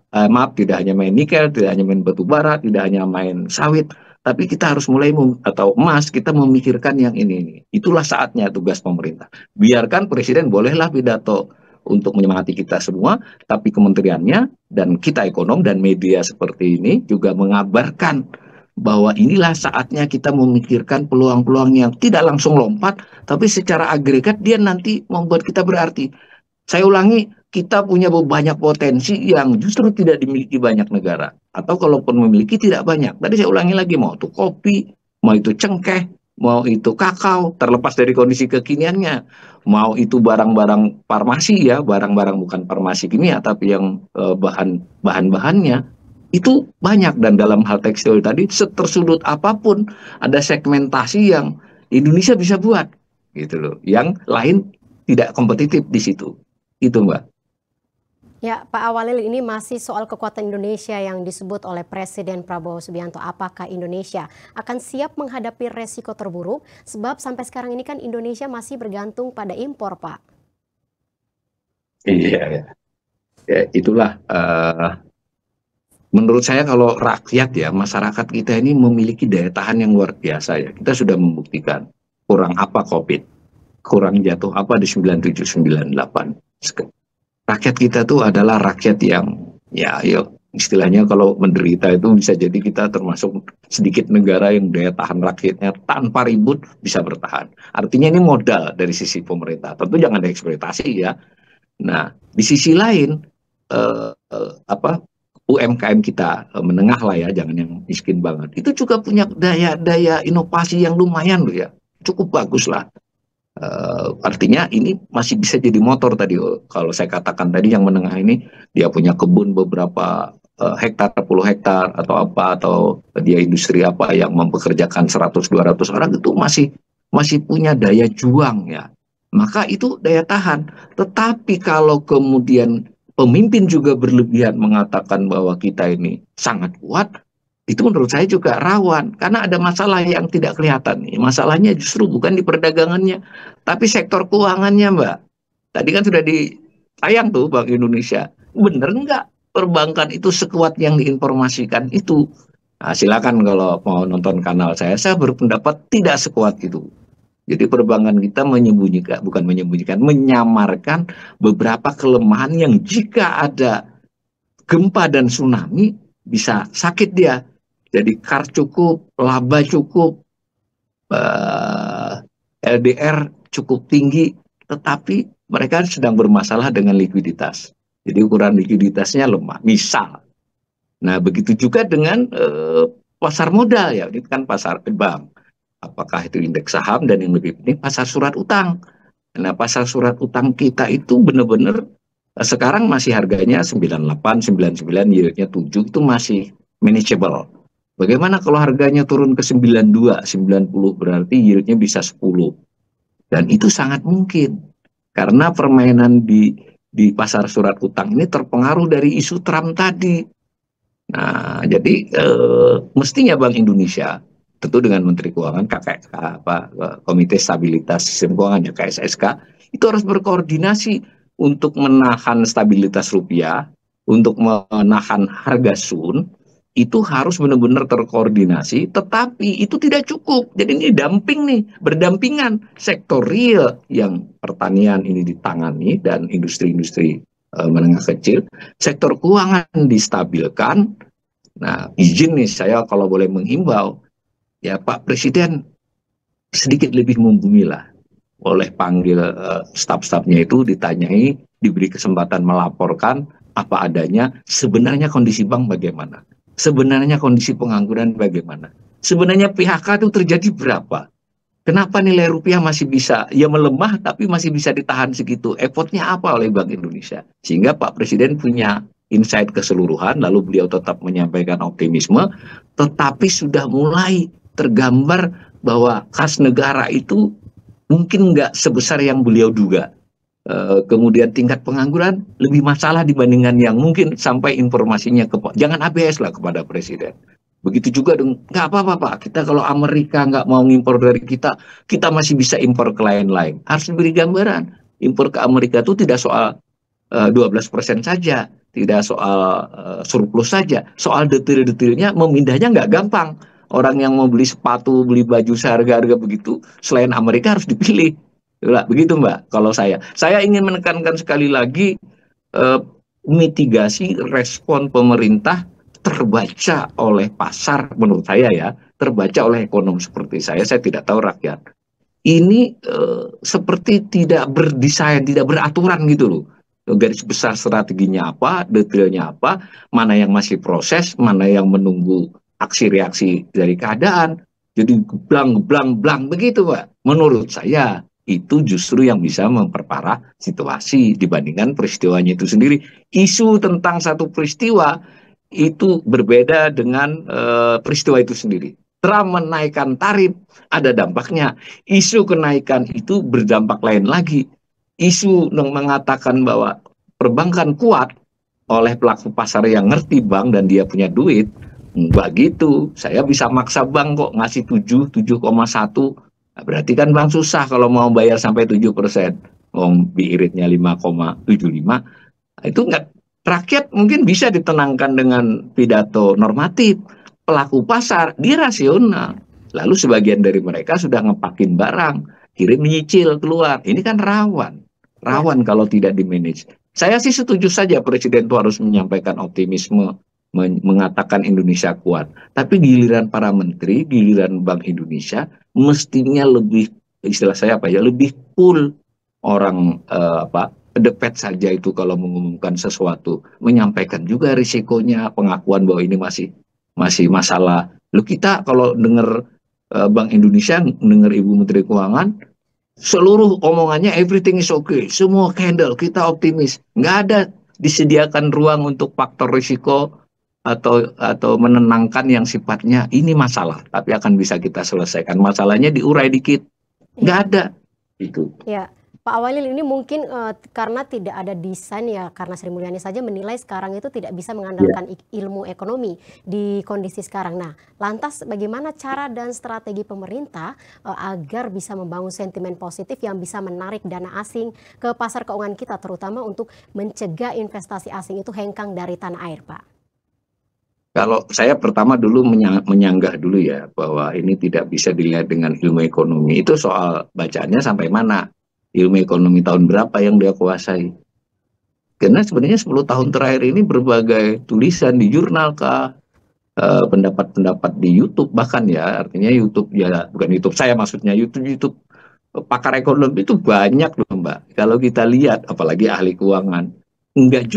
tidak hanya main nikel, tidak hanya main batu bara, tidak hanya main sawit, tapi kita harus mulai atau emas, kita memikirkan yang ini. Itulah saatnya tugas pemerintah. Biarkan presiden bolehlah pidato untuk menyemangati kita semua, tapi kementeriannya dan kita ekonom dan media seperti ini juga mengabarkan bahwa inilah saatnya kita memikirkan peluang-peluang yang tidak langsung lompat, tapi secara agregat dia nanti membuat kita berarti. Saya ulangi, kita punya banyak potensi yang justru tidak dimiliki banyak negara. Atau kalaupun memiliki tidak banyak. Tadi saya ulangi lagi, mau itu kopi, mau itu cengkeh, mau itu kakao, terlepas dari kondisi kekiniannya. Mau itu barang-barang farmasi ya, barang-barang bukan farmasi kimia, tapi yang bahan-bahannya. Itu banyak, dan dalam hal tekstil tadi, setersudut apapun, ada segmentasi yang Indonesia bisa buat. Gitu loh. Yang lain tidak kompetitif di situ. Itu, Mbak. Ya, Pak Awalil, ini masih soal kekuatan Indonesia yang disebut oleh Presiden Prabowo Subianto. Apakah Indonesia akan siap menghadapi resiko terburuk? Sebab sampai sekarang ini kan Indonesia masih bergantung pada impor, Pak. Iya, ya, itulah. Menurut saya kalau rakyat ya, masyarakat kita ini memiliki daya tahan yang luar biasa ya. Kita sudah membuktikan. Kurang apa COVID? Kurang jatuh apa di 97-98? Rakyat kita tuh adalah rakyat yang ya istilahnya kalau menderita itu bisa jadi kita termasuk sedikit negara yang daya tahan rakyatnya tanpa ribut bisa bertahan. Artinya ini modal dari sisi pemerintah. Tentu jangan dieksploitasi ya. Nah, di sisi lain UMKM kita menengah lah ya, jangan yang miskin banget. Itu juga punya daya inovasi yang lumayan loh ya. Cukup bagus lah. Artinya ini masih bisa jadi motor tadi. Kalau saya katakan tadi yang menengah ini dia punya kebun beberapa hektar, puluh hektar atau apa, atau dia industri apa yang mempekerjakan 100-200 orang, itu masih punya daya juang ya. Maka itu daya tahan. Tetapi kalau kemudian pemimpin juga berlebihan mengatakan bahwa kita ini sangat kuat, itu menurut saya juga rawan, karena ada masalah yang tidak kelihatan. Masalahnya justru bukan di perdagangannya, tapi sektor keuangannya, Mbak. Tadi kan sudah ditayang tuh Bank Indonesia. Bener nggak perbankan itu sekuat yang diinformasikan itu? Nah, silakan kalau mau nonton kanal saya berpendapat tidak sekuat itu. Jadi perbankan kita menyamarkan beberapa kelemahan yang jika ada gempa dan tsunami bisa sakit dia. Jadi KAR cukup, laba cukup, LDR cukup tinggi, tetapi mereka sedang bermasalah dengan likuiditas. Jadi ukuran likuiditasnya lemah, misal. Nah, begitu juga dengan pasar modal ya, ini kan pasar bank. Apakah itu indeks saham, dan yang lebih penting pasar surat utang. Nah, pasar surat utang kita itu benar-benar sekarang masih harganya 98, 99, yieldnya 7, itu masih manageable. Bagaimana kalau harganya turun ke 92, 90, berarti yieldnya bisa 10. Dan itu sangat mungkin. Karena permainan di pasar surat utang ini terpengaruh dari isu Trump tadi. Nah, jadi mestinya Bank Indonesia tentu dengan Menteri Keuangan, Komite Stabilitas Sistem Keuangan ya KSSK, itu harus berkoordinasi untuk menahan stabilitas rupiah, untuk menahan harga sun, itu harus benar-benar terkoordinasi, tetapi itu tidak cukup. Jadi ini dumping nih, berdampingan. Sektor real yang pertanian ini ditangani dan industri-industri menengah kecil, sektor keuangan distabilkan. Nah, izin nih saya kalau boleh menghimbau, ya Pak Presiden sedikit lebih membumi lah. Oleh panggil staf-stafnya itu ditanyai, diberi kesempatan melaporkan apa adanya, sebenarnya kondisi bank bagaimana, sebenarnya kondisi pengangguran bagaimana, sebenarnya PHK itu terjadi berapa, kenapa nilai rupiah masih bisa ya melemah tapi masih bisa ditahan segitu, effortnya apa oleh Bank Indonesia, sehingga Pak Presiden punya insight keseluruhan. Lalu beliau tetap menyampaikan optimisme, tetapi sudah mulai tergambar bahwa kas negara itu mungkin nggak sebesar yang beliau duga. Kemudian tingkat pengangguran lebih masalah dibandingkan yang mungkin sampai informasinya jangan ABS lah kepada Presiden. Begitu juga dong, nggak apa-apa Pak, kita kalau Amerika nggak mau ngimpor dari kita masih bisa impor ke lain-lain. Harus diberi gambaran, impor ke Amerika itu tidak soal 12% saja, tidak soal surplus saja, soal detail-detailnya memindahnya nggak gampang. Orang yang mau beli sepatu, beli baju seharga-harga begitu, selain Amerika harus dipilih. Begitu Mbak, kalau saya ingin menekankan sekali lagi, mitigasi respon pemerintah terbaca oleh pasar, menurut saya ya, terbaca oleh ekonom seperti saya tidak tahu rakyat. Ini seperti tidak berdesain, tidak beraturan gitu loh. Garis besar strateginya apa, detailnya apa, mana yang masih proses, mana yang menunggu aksi reaksi dari keadaan. Jadi geblang begitu Pak. Menurut saya itu justru yang bisa memperparah situasi dibandingkan peristiwanya itu sendiri. Isu tentang satu peristiwa itu berbeda dengan peristiwa itu sendiri. Trump menaikkan tarif, ada dampaknya. Isu kenaikan itu berdampak lain lagi. Isu mengatakan bahwa perbankan kuat oleh pelaku pasar yang ngerti bank dan dia punya duit, enggak gitu. Saya bisa maksa bank kok ngasih 7,1. Nah, berarti kan bank susah kalau mau bayar sampai 7%. BI rate-nya 5,75. Nah, itu enggak. Rakyat mungkin bisa ditenangkan dengan pidato normatif. Pelaku pasar, dia rasional. Lalu sebagian dari mereka sudah ngepakin barang, kirim nyicil keluar. Ini kan rawan kalau tidak di-manage. Saya sih setuju saja Presiden itu harus menyampaikan optimisme, mengatakan Indonesia kuat. Tapi giliran para menteri, giliran Bank Indonesia, mestinya lebih, istilah saya lebih cool. Orang the Fed saja itu kalau mengumumkan sesuatu, menyampaikan juga risikonya, pengakuan bahwa ini masih masalah. Lalu kita kalau dengar Bank Indonesia, dengar Ibu Menteri Keuangan, seluruh omongannya everything is okay, semua candle, kita optimis. Nggak ada disediakan ruang untuk faktor risiko atau menenangkan yang sifatnya ini masalah, tapi akan bisa kita selesaikan. Masalahnya diurai dikit, nggak ada itu. Ya. Pak Awalil, ini mungkin karena tidak ada desain ya, karena Sri Mulyani saja menilai sekarang itu tidak bisa mengandalkan ilmu ekonomi di kondisi sekarang. Nah, lantas bagaimana cara dan strategi pemerintah agar bisa membangun sentimen positif yang bisa menarik dana asing ke pasar keuangan kita, terutama untuk mencegah investasi asing itu hengkang dari tanah air, Pak? Kalau saya pertama dulu menyanggah dulu ya, bahwa ini tidak bisa dilihat dengan ilmu ekonomi. Itu soal bacaannya sampai mana. Ilmu ekonomi tahun berapa yang dia kuasai. Karena sebenarnya 10 tahun terakhir ini berbagai tulisan di jurnal kah, pendapat-pendapat di YouTube bahkan ya, artinya YouTube ya, bukan YouTube saya maksudnya, YouTube pakar ekonomi itu banyak loh Mbak. Kalau kita lihat, apalagi ahli keuangan, enggak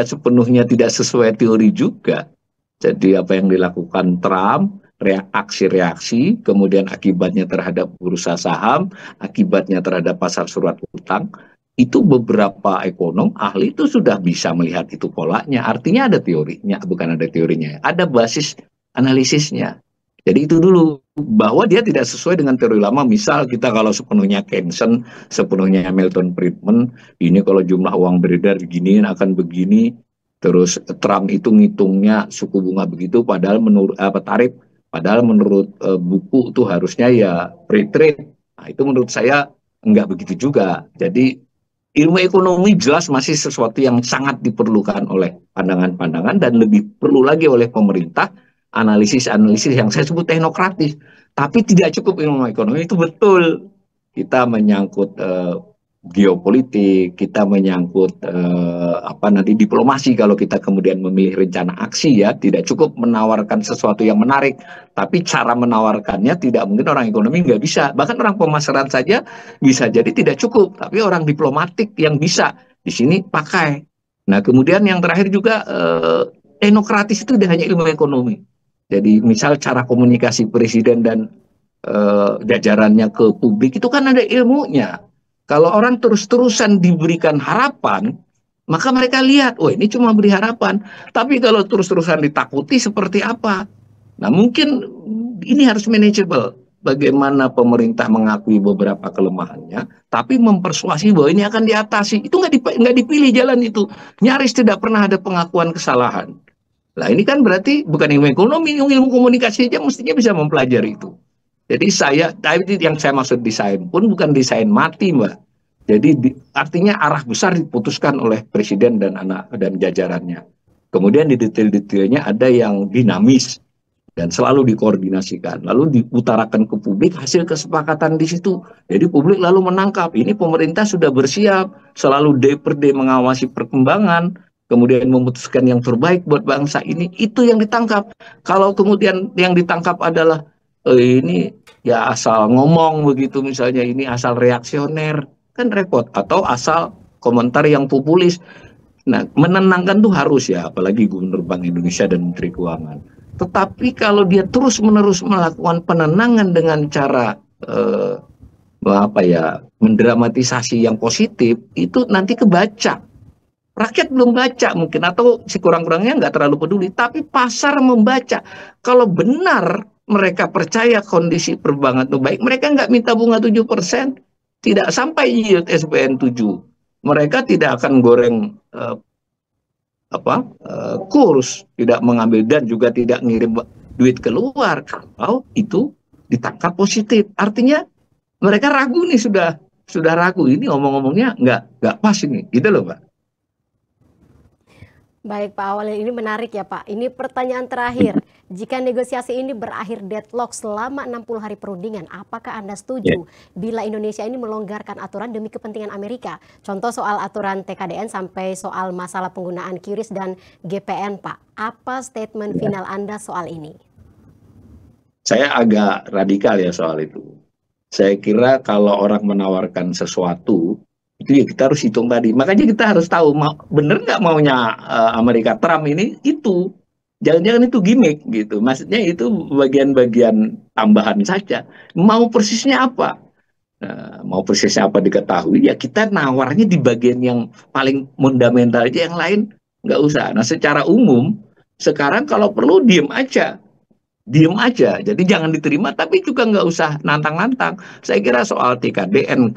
sepenuhnya tidak sesuai teori juga. Jadi apa yang dilakukan Trump, reaksi-reaksi, kemudian akibatnya terhadap bursa saham, akibatnya terhadap pasar surat utang, itu beberapa ekonom ahli itu sudah bisa melihat itu polanya. Artinya ada teorinya, bukan ada teorinya, ada basis analisisnya. Jadi itu dulu, bahwa dia tidak sesuai dengan teori lama. Misal kita kalau sepenuhnya Keynes, sepenuhnya Milton Friedman, ini kalau jumlah uang beredar begini akan begini. Terus Trump itu ngitungnya suku bunga begitu, padahal menurut tarif, padahal menurut buku itu harusnya ya free trade. Nah, itu menurut saya enggak begitu juga. Jadi ilmu ekonomi jelas masih sesuatu yang sangat diperlukan oleh pandangan-pandangan dan lebih perlu lagi oleh pemerintah, analisis-analisis yang saya sebut teknokratis. Tapi tidak cukup ilmu ekonomi, itu betul. Kita menyangkut geopolitik, kita menyangkut nanti diplomasi kalau kita kemudian memilih rencana aksi ya, tidak cukup menawarkan sesuatu yang menarik, tapi cara menawarkannya tidak mungkin orang ekonomi nggak bisa, bahkan orang pemasaran saja bisa jadi tidak cukup, tapi orang diplomatik yang bisa di sini pakai. Nah kemudian yang terakhir juga teknokratis itu tidak hanya ilmu ekonomi, jadi misal cara komunikasi presiden dan jajarannya ke publik itu kan ada ilmunya. Kalau orang terus-terusan diberikan harapan, maka mereka lihat, oh ini cuma beri harapan. Tapi kalau terus-terusan ditakuti seperti apa? Nah mungkin ini harus manageable. Bagaimana pemerintah mengakui beberapa kelemahannya, tapi mempersuasi bahwa ini akan diatasi. Itu nggak dipilih jalan itu. Nyaris tidak pernah ada pengakuan kesalahan. Nah ini kan berarti bukan ilmu ekonomi, ilmu komunikasi aja mestinya bisa mempelajari itu. Jadi yang saya maksud desain pun bukan desain mati, Mbak. Jadi artinya arah besar diputuskan oleh presiden dan jajarannya. Kemudian di detail-detailnya ada yang dinamis dan selalu dikoordinasikan. Lalu diutarakan ke publik hasil kesepakatan di situ. Jadi publik lalu menangkap, ini pemerintah sudah bersiap, selalu day per day mengawasi perkembangan, kemudian memutuskan yang terbaik buat bangsa ini. Itu yang ditangkap. Kalau kemudian yang ditangkap adalah ini ya asal ngomong begitu, misalnya ini asal reaksioner, kan repot, atau asal komentar yang populis. Nah menenangkan tuh harus ya, apalagi Gubernur Bank Indonesia dan Menteri Keuangan. Tetapi kalau dia terus-menerus melakukan penenangan dengan cara mendramatisasi yang positif, itu nanti kebaca. Rakyat belum baca mungkin, atau si kurang-kurangnya nggak terlalu peduli, tapi pasar membaca. Kalau benar mereka percaya kondisi perbankan itu baik, mereka nggak minta bunga 7%, tidak sampai yield SBN 7. Mereka tidak akan goreng kurs, tidak mengambil dan juga tidak ngirim duit keluar kalau itu ditangkap positif. Artinya mereka ragu nih, sudah ragu, ini omong-omongnya nggak pas ini, gitu loh Pak. Baik Pak Awalil, ini menarik ya Pak. Ini pertanyaan terakhir. Jika negosiasi ini berakhir deadlock selama 60 hari perundingan, apakah Anda setuju bila Indonesia ini melonggarkan aturan demi kepentingan Amerika? Contoh soal aturan TKDN sampai soal masalah penggunaan QRIS dan GPN Pak. Apa statement final Anda soal ini? Saya agak radikal ya soal itu. Saya kira kalau orang menawarkan sesuatu, itu ya kita harus hitung tadi. Makanya kita harus tahu bener nggak maunya Amerika Trump ini itu. Jangan-jangan itu gimmick gitu. Maksudnya itu bagian-bagian tambahan saja. Mau persisnya apa? Nah, mau persisnya apa diketahui, ya kita nawarnya di bagian yang paling fundamental aja, yang lain nggak usah. Nah secara umum, sekarang kalau perlu diem aja. Diem aja, jadi jangan diterima, tapi juga nggak usah nantang-nantang. Saya kira soal TKDN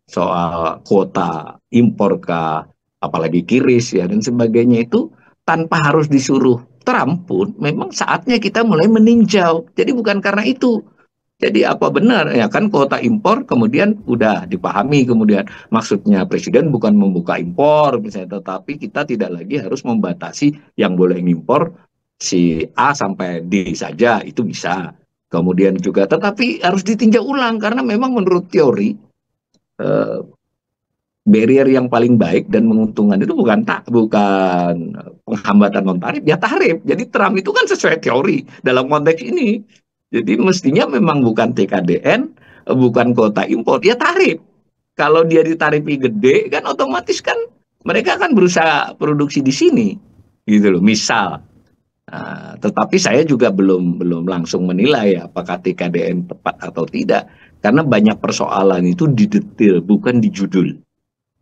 soal kuota impor apalagi QRIS ya dan sebagainya itu tanpa harus disuruh Trump pun memang saatnya kita mulai meninjau. Jadi bukan karena itu. Jadi apa benar ya kan kuota impor kemudian udah dipahami, kemudian maksudnya presiden bukan membuka impor misalnya, tetapi kita tidak lagi harus membatasi yang boleh ngimpor si A sampai D saja, itu bisa. Kemudian juga tetapi harus ditinjau ulang karena memang menurut teori barrier yang paling baik dan menguntungkan itu bukan penghambatan non tarif, ya tarif. Jadi Trump itu kan sesuai teori dalam konteks ini. Jadi mestinya memang bukan TKDN, bukan kuota impor, ya tarif. Kalau dia ditarifi gede kan otomatis kan mereka akan berusaha produksi di sini, gitu loh. Misal. Nah, tetapi saya juga belum langsung menilai apakah TKDN tepat atau tidak. Karena banyak persoalan itu di detail, bukan di judul.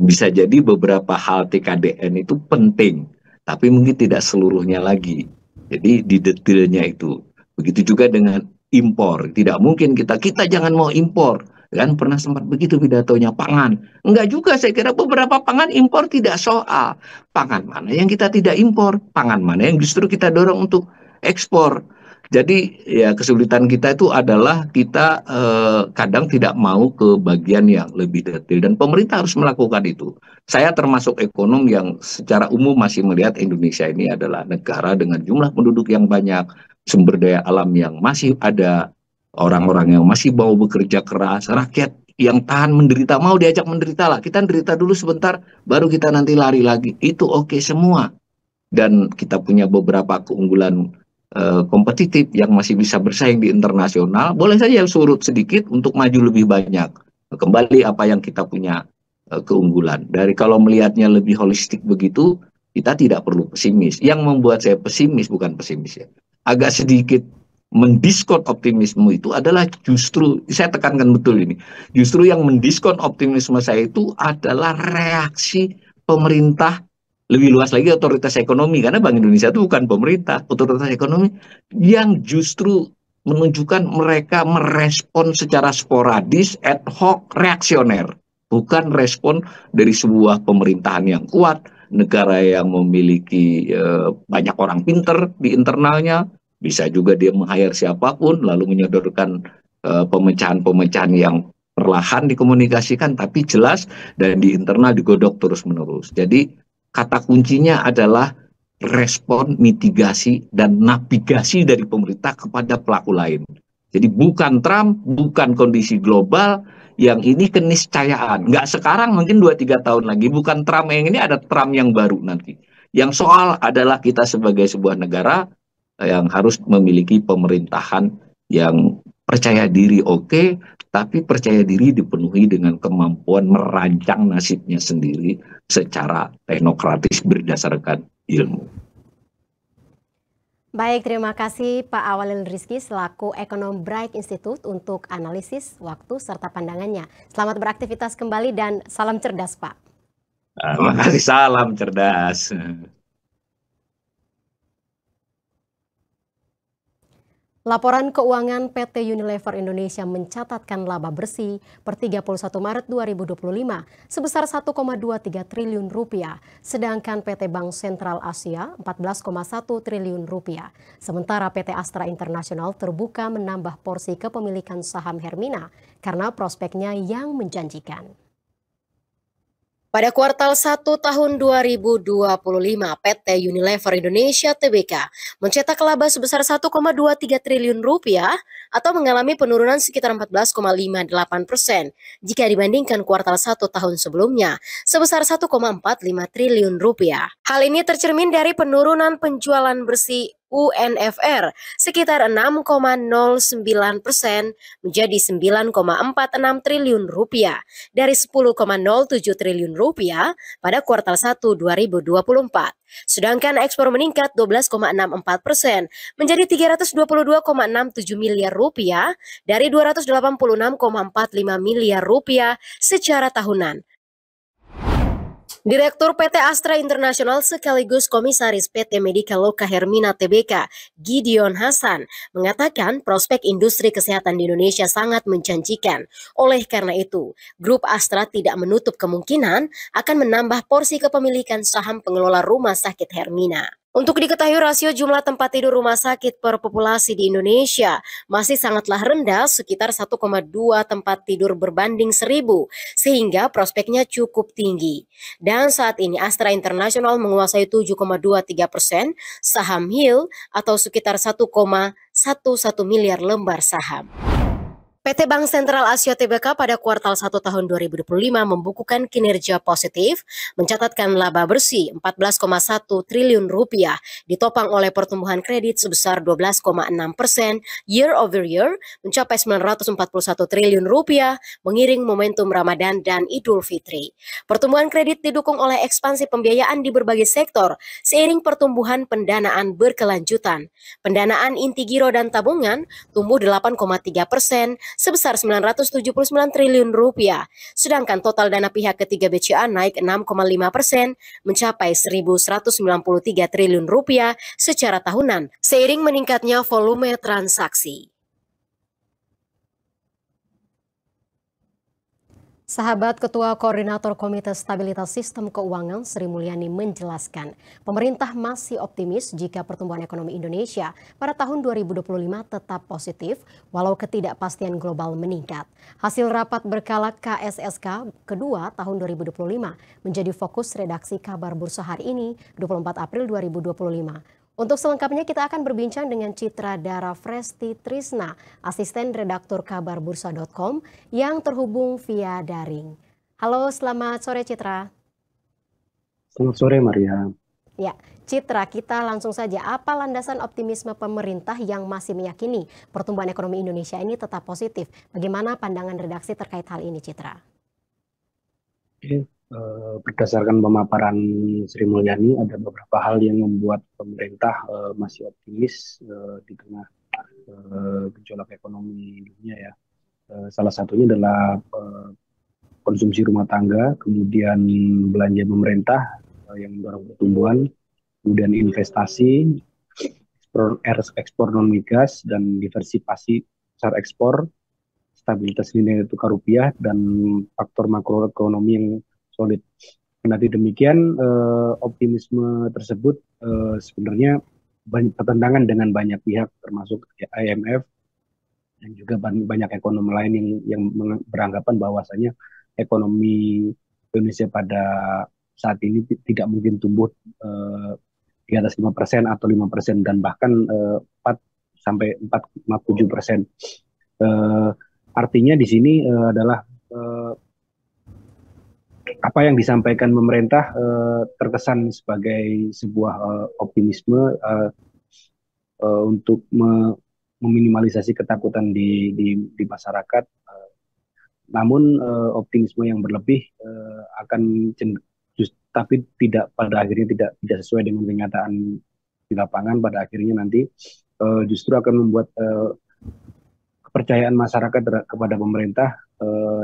Bisa jadi beberapa hal TKDN itu penting, tapi mungkin tidak seluruhnya lagi. Jadi di detailnya itu. Begitu juga dengan impor. Tidak mungkin kita jangan mau impor. Kan pernah sempat begitu pidatonya, pangan. Enggak juga, saya kira beberapa pangan impor tidak soal. Pangan mana yang kita tidak impor, pangan mana yang justru kita dorong untuk ekspor. Jadi ya kesulitan kita itu adalah kita kadang tidak mau ke bagian yang lebih detail dan pemerintah harus melakukan itu. Saya termasuk ekonom yang secara umum masih melihat Indonesia ini adalah negara dengan jumlah penduduk yang banyak, sumber daya alam yang masih ada, orang-orang yang masih mau bekerja keras, rakyat yang tahan menderita, mau diajak menderita lah. Kita menderita dulu sebentar, baru kita nanti lari lagi. Itu oke semua. Dan kita punya beberapa keunggulan kompetitif yang masih bisa bersaing di internasional, boleh saja surut sedikit untuk maju lebih banyak. Kembali apa yang kita punya keunggulan. Dari kalau melihatnya lebih holistik begitu, kita tidak perlu pesimis. Yang membuat saya pesimis bukan pesimis ya, agak sedikit mendiskon optimisme itu adalah justru, saya tekankan betul ini, justru yang mendiskon optimisme saya itu adalah reaksi pemerintah, lebih luas lagi otoritas ekonomi, karena Bank Indonesia itu bukan pemerintah, otoritas ekonomi yang justru menunjukkan mereka merespon secara sporadis, ad hoc, reaksioner, bukan respon dari sebuah pemerintahan yang kuat, negara yang memiliki banyak orang pinter di internalnya, bisa juga dia meng-hire siapapun lalu menyodorkan pemecahan-pemecahan yang perlahan dikomunikasikan tapi jelas dan di internal digodok terus-menerus. Jadi kata kuncinya adalah respon, mitigasi, dan navigasi dari pemerintah kepada pelaku lain. Jadi bukan Trump, bukan kondisi global, yang ini keniscayaan. Nggak sekarang, mungkin 2-3 tahun lagi. Bukan Trump yang ini, ada Trump yang baru nanti. Yang soal adalah kita sebagai sebuah negara yang harus memiliki pemerintahan yang percaya diri oke, tapi percaya diri dipenuhi dengan kemampuan merancang nasibnya sendiri secara teknokratis berdasarkan ilmu. Baik, terima kasih Pak Awalil Rizky selaku ekonom Bright Institute untuk analisis waktu serta pandangannya. Selamat beraktivitas kembali dan salam cerdas, Pak. Terima kasih, salam cerdas. Laporan keuangan PT Unilever Indonesia mencatatkan laba bersih per 31 Maret 2025 sebesar 1,23 triliun rupiah, sedangkan PT Bank Sentral Asia 14,1 triliun rupiah. Sementara PT Astra International terbuka menambah porsi kepemilikan saham Hermina karena prospeknya yang menjanjikan. Pada kuartal 1 tahun 2025, PT Unilever Indonesia Tbk mencetak laba sebesar 1,23 triliun rupiah atau mengalami penurunan sekitar 14,58% jika dibandingkan kuartal 1 tahun sebelumnya sebesar 1,45 triliun rupiah. Hal ini tercermin dari penurunan penjualan bersih UNFR sekitar 6,09% menjadi 9,46 triliun rupiah dari 10,07 triliun rupiah pada kuartal 1 2024. Sedangkan ekspor meningkat 12,64% menjadi 322,67 miliar rupiah dari 286,45 miliar rupiah secara tahunan. Direktur PT Astra International sekaligus Komisaris PT Medica Loka Hermina Tbk, Gideon Hasan, mengatakan prospek industri kesehatan di Indonesia sangat menjanjikan. Oleh karena itu, Grup Astra tidak menutup kemungkinan akan menambah porsi kepemilikan saham pengelola rumah sakit Hermina. Untuk diketahui rasio jumlah tempat tidur rumah sakit per populasi di Indonesia masih sangatlah rendah, sekitar 1,2 tempat tidur berbanding 1.000, sehingga prospeknya cukup tinggi. Dan saat ini Astra International menguasai 7,23% saham Hill atau sekitar 1,11 miliar lembar saham. PT Bank Sentral Asia Tbk pada kuartal 1 tahun 2025 membukukan kinerja positif, mencatatkan laba bersih 14,1 triliun rupiah, ditopang oleh pertumbuhan kredit sebesar 12,6% year over year, mencapai 941 triliun rupiah, mengiring momentum Ramadan dan Idul Fitri. Pertumbuhan kredit didukung oleh ekspansi pembiayaan di berbagai sektor, seiring pertumbuhan pendanaan berkelanjutan. Pendanaan inti giro dan tabungan tumbuh 8,3%, sebesar 979 triliun rupiah, sedangkan total dana pihak ketiga BCA naik 6,5% mencapai 1.193 triliun rupiah secara tahunan, seiring meningkatnya volume transaksi. Sahabat Ketua Koordinator Komite Stabilitas Sistem Keuangan Sri Mulyani menjelaskan, pemerintah masih optimis jika pertumbuhan ekonomi Indonesia pada tahun 2025 tetap positif walau ketidakpastian global meningkat. Hasil rapat berkala KSSK kedua tahun 2025 menjadi fokus redaksi kabar bursa hari ini 24 April 2025. Untuk selengkapnya kita akan berbincang dengan Citra Dara Fresti Trisna, asisten redaktur kabarbursa.com yang terhubung via daring. Halo, selamat sore Citra. Selamat sore Maria. Ya, Citra, kita langsung saja. Apa landasan optimisme pemerintah yang masih meyakini pertumbuhan ekonomi Indonesia ini tetap positif? Bagaimana pandangan redaksi terkait hal ini, Citra? Berdasarkan pemaparan Sri Mulyani, ada beberapa hal yang membuat pemerintah masih optimis di tengah gejolak ekonomi dunia ya. Salah satunya adalah konsumsi rumah tangga, kemudian belanja pemerintah yang mendorong pertumbuhan, kemudian investasi, ekspor non migas dan diversifikasi pasar ekspor, stabilitas nilai tukar rupiah dan faktor makroekonomi yang solid. Kendati demikian, optimisme tersebut sebenarnya bertentangan dengan banyak pihak, termasuk IMF dan juga banyak ekonom lain yang beranggapan bahwasanya ekonomi Indonesia pada saat ini tidak mungkin tumbuh di atas 5% atau 5% dan bahkan 4,7%. Artinya di sini adalah apa yang disampaikan pemerintah terkesan sebagai sebuah optimisme untuk meminimalisasi ketakutan di masyarakat. Namun optimisme yang berlebih tapi tidak pada akhirnya tidak sesuai dengan kenyataan di lapangan. Pada akhirnya nanti justru akan membuat kepercayaan masyarakat kepada pemerintah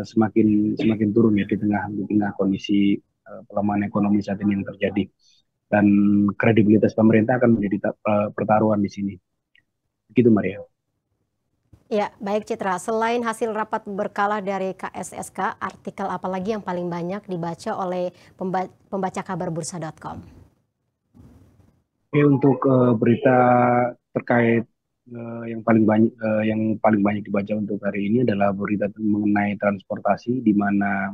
semakin turun ya di tengah kondisi pelemahan ekonomi saat ini yang terjadi, dan kredibilitas pemerintah akan menjadi pertaruhan di sini. Begitu Maria. Ya, baik Citra. Selain hasil rapat berkala dari KSSK, artikel apa lagi yang paling banyak dibaca oleh pembaca kabarbursa.com? Untuk berita terkait yang paling banyak dibaca untuk hari ini adalah berita mengenai transportasi, di mana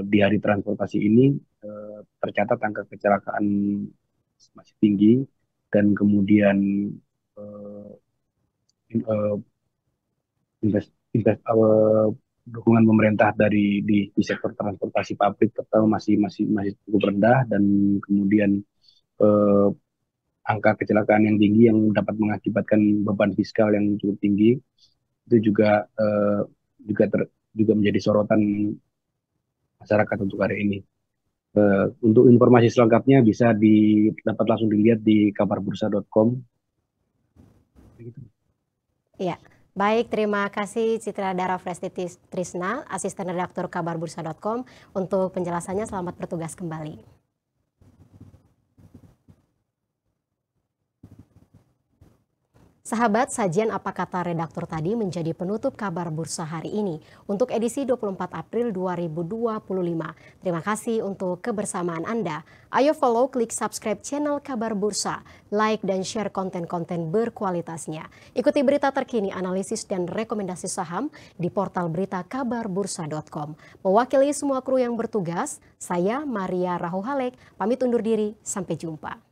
di hari transportasi ini tercatat angka kecelakaan masih tinggi, dan kemudian dukungan pemerintah di sektor transportasi publik tetap masih cukup rendah, dan kemudian angka kecelakaan yang tinggi yang dapat mengakibatkan beban fiskal yang cukup tinggi itu juga menjadi sorotan masyarakat untuk hari ini. Untuk informasi selengkapnya bisa dapat langsung dilihat di kabarbursa.com. Ya, baik, terima kasih Citra Dara Fresti Trisna, asisten redaktur kabarbursa.com untuk penjelasannya. Selamat bertugas kembali. Sahabat, sajian apa kata redaktur tadi menjadi penutup kabar bursa hari ini untuk edisi 24 April 2025. Terima kasih untuk kebersamaan Anda. Ayo follow, klik subscribe channel Kabar Bursa, like dan share konten-konten berkualitasnya. Ikuti berita terkini, analisis dan rekomendasi saham di portal berita kabarbursa.com. Mewakili semua kru yang bertugas, saya Maria Rahuhalek, pamit undur diri, sampai jumpa.